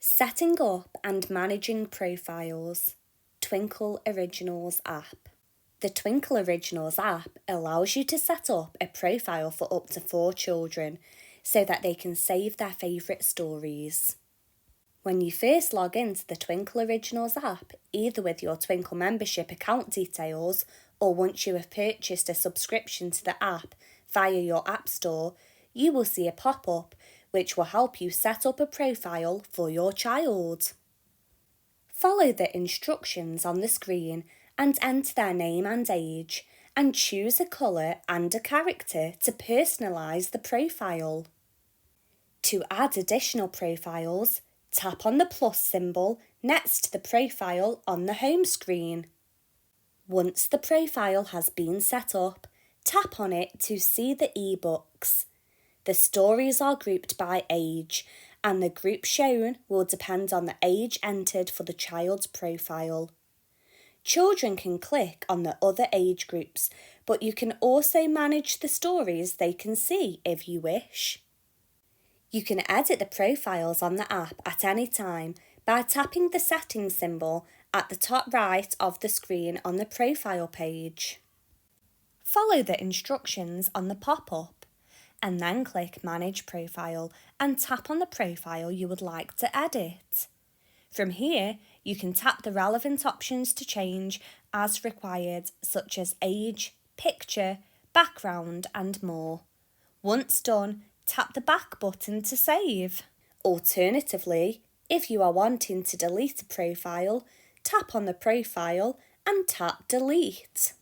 Setting up and managing profiles. Twinkl Originals App. The Twinkl Originals app allows you to set up a profile for up to 4 children so that they can save their favourite stories. When you first log into the Twinkl Originals app, either with your Twinkl membership account details or once you have purchased a subscription to the app via your app store, you will see a pop-up which will help you set up a profile for your child. Follow the instructions on the screen and enter their name and age, and choose a colour and a character to personalise the profile. To add additional profiles, tap on the plus symbol next to the profile on the home screen. Once the profile has been set up, tap on it to see the eBooks. The stories are grouped by age, and the group shown will depend on the age entered for the child's profile. Children can click on the other age groups, but you can also manage the stories they can see if you wish. You can edit the profiles on the app at any time by tapping the settings symbol at the top right of the screen on the profile page. Follow the instructions on the pop-up and then click Manage Profile and tap on the profile you would like to edit. From here, you can tap the relevant options to change as required, such as age, picture, background and more. Once done, tap the back button to save. Alternatively, if you are wanting to delete a profile, tap on the profile and tap Delete.